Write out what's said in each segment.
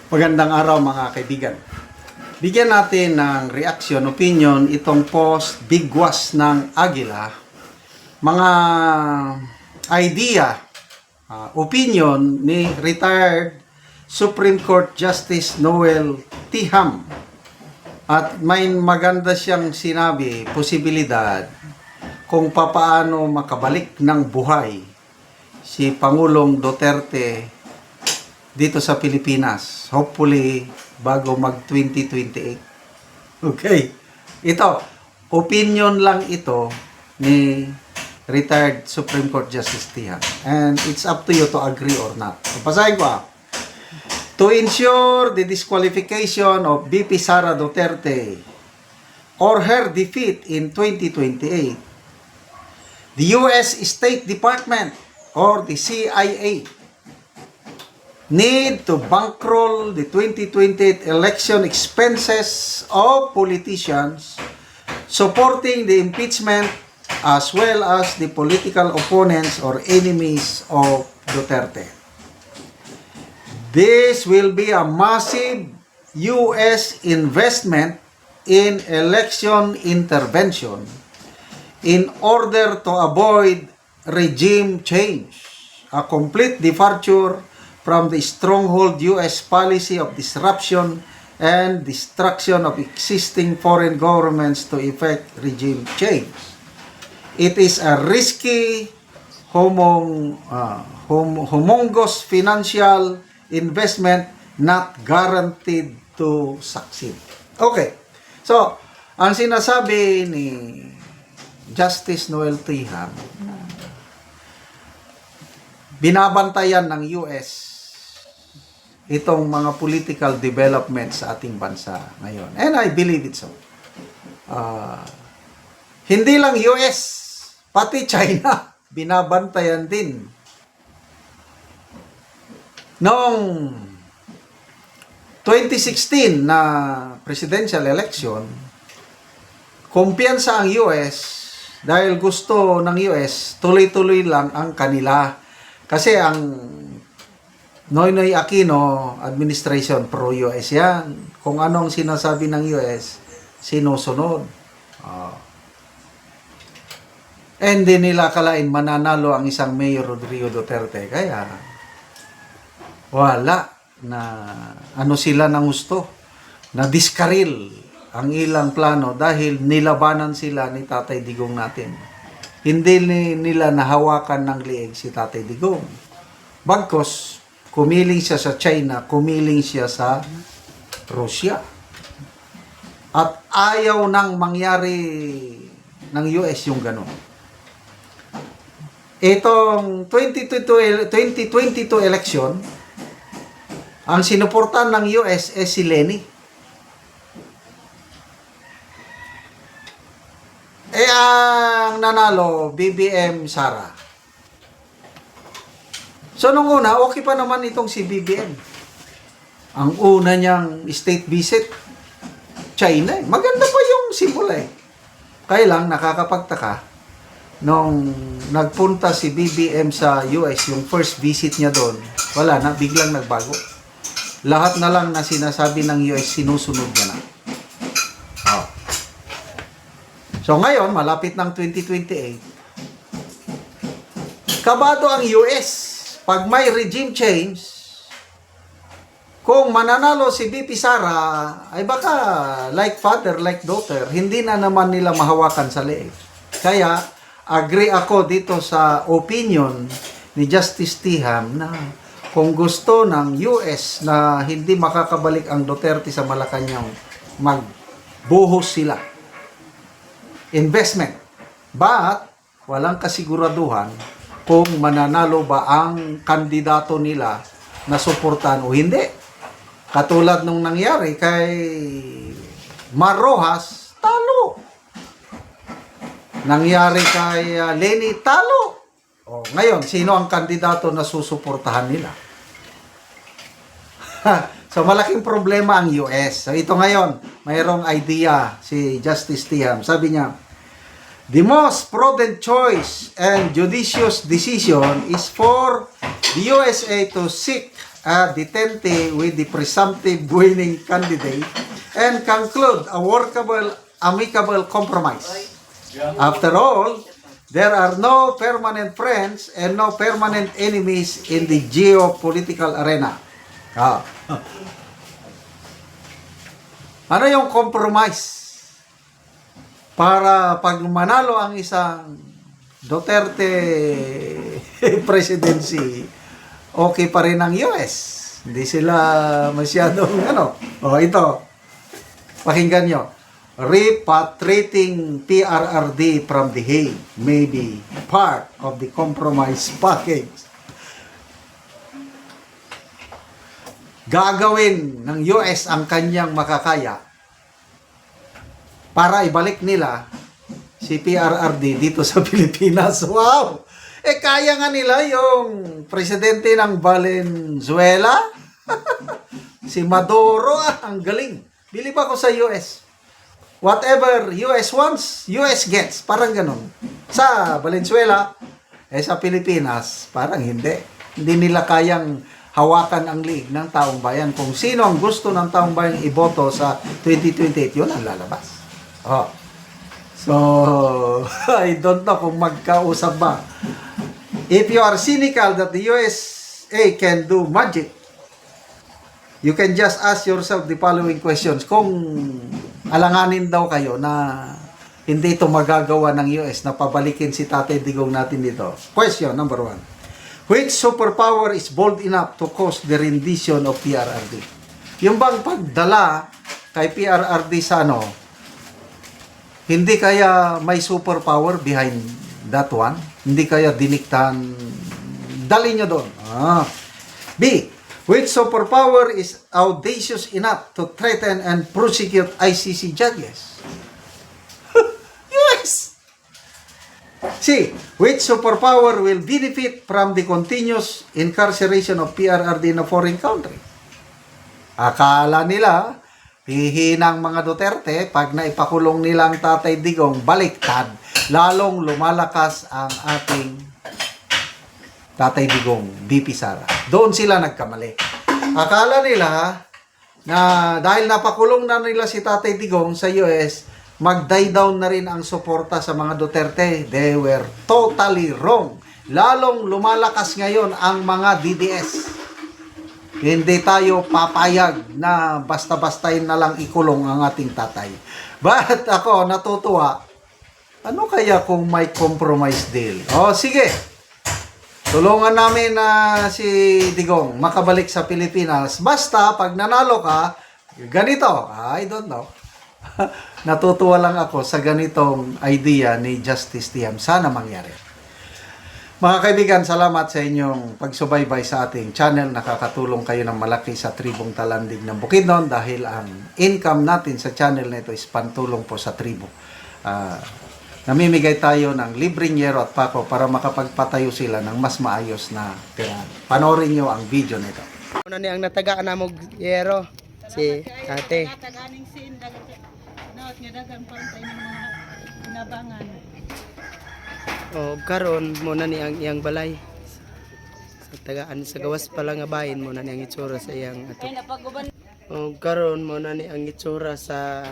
Magandang araw mga kaibigan. Bigyan natin ng reaction, opinion itong post bigwas ng Agila. Mga idea, opinion ni retired Supreme Court Justice Noel Tiham. At may maganda siyang sinabi, posibilidad kung papaano makabalik ng buhay si Pangulong Duterte dito sa Pilipinas. Hopefully, bago mag-2028. Okay. Ito, opinion lang ito ni retired Supreme Court Justice Tiham. And it's up to you to agree or not. So, basahin ko To ensure the disqualification of VP Sara Duterte or her defeat in 2028, the U.S. State Department or the CIA need to bankroll the 2028 election expenses of politicians supporting the impeachment as well as the political opponents or enemies of Duterte. This will be a massive U.S. investment in election intervention in order to avoid regime change, a complete departure from the stronghold U.S. policy of disruption and destruction of existing foreign governments to effect regime change. It is a risky, humongous financial investment not guaranteed to succeed. Okay. So, ang sinasabi ni Justice Noel Tiham, binabantayan ng US itong mga political development sa ating bansa ngayon. And I believe it so. Hindi lang US, pati China, binabantayan din. Noong 2016 na presidential election, kumpiyansa ang US dahil gusto ng US tuloy-tuloy lang ang kanila. Kasi ang Noynoy Aquino administration pro-US yan. Kung anong sinasabi ng US, sinusunod. And hindi nila kalain mananalo ang isang Mayor Rodrigo Duterte. Kaya wala na sila ng gusto. Na diskaril ang ilang plano dahil nilabanan sila ni Tatay Digong natin. Hindi nila nahawakan ng liig si Tatay Digong. Bagkos, kumiling siya sa China, kumiling siya sa Russia. At ayaw nang mangyari ng US yung gano'n. Itong 2022 election, ang sinuportan ng US si Lenny. Ang nanalo, BBM Sara. So, nung una, okay pa naman itong si BBM. Ang una niyang state visit, China. Maganda pa yung simula Kaya lang, nakakapagtaka, nung nagpunta si BBM sa US, yung first visit niya doon, wala na, biglang nagbago. Lahat na lang na sinasabi ng US, sinusunod niya na. So, ngayon, malapit ng 2028, kabado ang US. Pag may regime change, kung mananalo si VP Sara, ay baka like father, like daughter, hindi na naman nila mahawakan sa leeg. Kaya, agree ako dito sa opinion ni Justice Tiham na kung gusto ng US na hindi makakabalik ang Duterte sa Malacanang, magbuhos sila. Investment. But, walang kasiguraduhan kung mananalo ba ang kandidato nila na suportahan o hindi. Katulad nung nangyari kay Mar Rojas, talo. Nangyari kay Lenny, talo. Ngayon, sino ang kandidato na susuportahan nila? So, malaking problema ang US. So, ito ngayon, mayroong idea si Justice Tiham. Sabi niya, the most prudent choice and judicious decision is for the USA to seek a detente with the presumptive winning candidate and conclude a workable, amicable compromise. After all, there are no permanent friends and no permanent enemies in the geopolitical arena. Ah. Ano yung compromise? Para pag manalo ang isang Duterte presidency, okay pa rin ang US. Hindi sila masyadong ito. Pakinggan nyo. Repatriating PRRD from The Hague may be part of the compromise package. Gagawin ng US ang kanyang makakaya para ibalik nila si PRRD dito sa Pilipinas. Wow! Kaya nga nila yung presidente ng Valenzuela. Si Maduro, ang galing. Bilib ako sa US. Whatever US wants, US gets. Parang ganun. Sa Valenzuela, sa Pilipinas, parang hindi. Hindi nila kayang hawakan ang leeg ng taong bayan. Kung sino ang gusto ng taong bayan iboto sa 2028, yun ang lalabas. Oh. So, I don't know kung magkausap ba. If you are cynical that the USA can do magic, you can just ask yourself the following questions. Kung alanganin daw kayo na hindi ito magagawa ng US na pabalikin si Tatay Digong natin dito. Question number 1. Which superpower is bold enough to cause the rendition of PRRD? Yung bang pagdala kay PRRD sa hindi kaya may superpower behind that one? Hindi kaya diniktahan? Dali nyo doon. B. Which superpower is audacious enough to threaten and prosecute ICC judges? Yes! C. Which superpower will benefit from the continuous incarceration of PRRD in a foreign country? Akala nila, hihinang mga Duterte, pag naipakulong nilang Tatay Digong, baliktad, lalong lumalakas ang ating Tatay Digong, BP Sara. Doon sila nagkamali. Akala nila na dahil napakulong na nila si Tatay Digong sa US, mag-die down na rin ang suporta sa mga Duterte. They were totally wrong. Lalong lumalakas ngayon ang mga DDS. Hindi tayo papayag na basta-bastayin na lang ikulong ang ating tatay. But ako natutuwa, ano kaya kung may compromise deal? Sige. Tulungan namin na si Digong makabalik sa Pilipinas. Basta pag nanalo ka, ganito. I don't know. Natutuwa lang ako sa ganitong idea ni Justice Tiam. Sana mangyari. Mga kaibigan, salamat sa inyong pagsubaybay sa ating channel. Nakakatulong kayo ng malaki sa tribong Talandig ng Bukidnon dahil ang income natin sa channel na ito is pantulong po sa tribo. Namimigay tayo ng libreng yero at pako para makapagpatayo sila ng mas maayos na tirahan. Panoorin nyo ang video nito. Ano ni ang natagaan na mo yero? Si ate. Taganing sin dagat nga dagan pantay ng mga inabangan. Karon mo na ni ang iyang balay. Sa tagaan sa gawas pa lang nga bahin mo na ni ang itsura sa iyang atop. Karon mo na ni ang itsura sa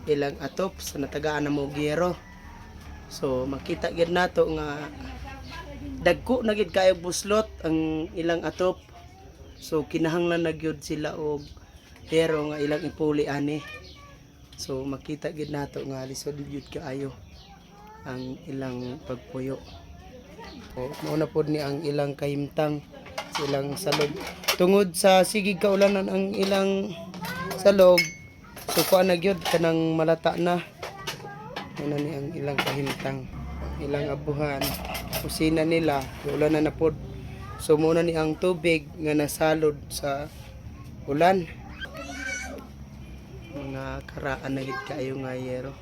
ilang atop sa natagaan na mo giyero. So makita gid nato nga dagko na gid kayo buslot ang ilang atop. So kinahanglan na gyud sila og pero nga ilang ipuli ani. So makita gid nato nga lisod gyud kaayo ang ilang pagpuyo. Mao na pod ni ang ilang kahimtang sa ilang salog. Tungod sa sigig kaulanan ang ilang salog, so kuan na gyud kanang malata na. Ano ni ang ilang kahimtang, ilang abuhan, kusina nila, ulan na pod. So muna ni ang tubig nga nasalod sa ulan. Mga karaan na gid kayo nga yero.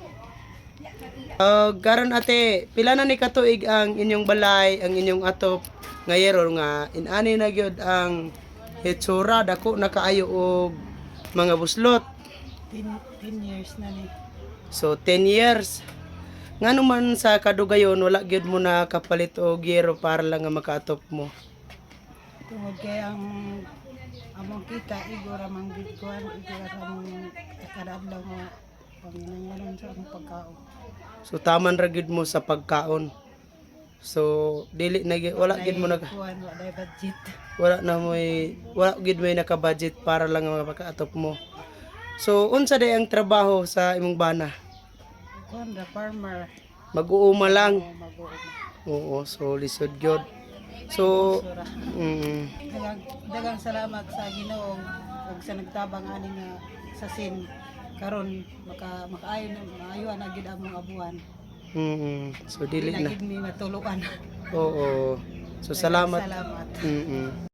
Karon ate, pila na ni katuig ang inyong balay, ang inyong atop nga yero nga inani na gyud ang hitsura dako na kaayo og mga buslot. 10 years na ni. So 10 years. Ngano man sa kadugayon wala gyud mo na kapalit og yero para lang nga makaatop mo. Tungod kay ang among kita igora mang bitkuan igora ramong kadadlaw nga panginahanglan sa among pagkaon. So taman ra gid mo sa pagkaon. So dili na wala gid mo nag Kuan wa day budget. wala gid may naka-budget para lang ang mga pagkaatop mo. So unsa day ang trabaho sa imong bana? Kuan ra farmer Mag-uuma lang. o mag-uuma. Oo, so lisod gyud. So Sura. mm, Dagang salamat sa Ginoo ug sa nagtabang ani nga sa sin karon makaayo na gid among abuan. so dili Dili na. gid mi matulukan. Oo. So salamat. Salamat. Mm.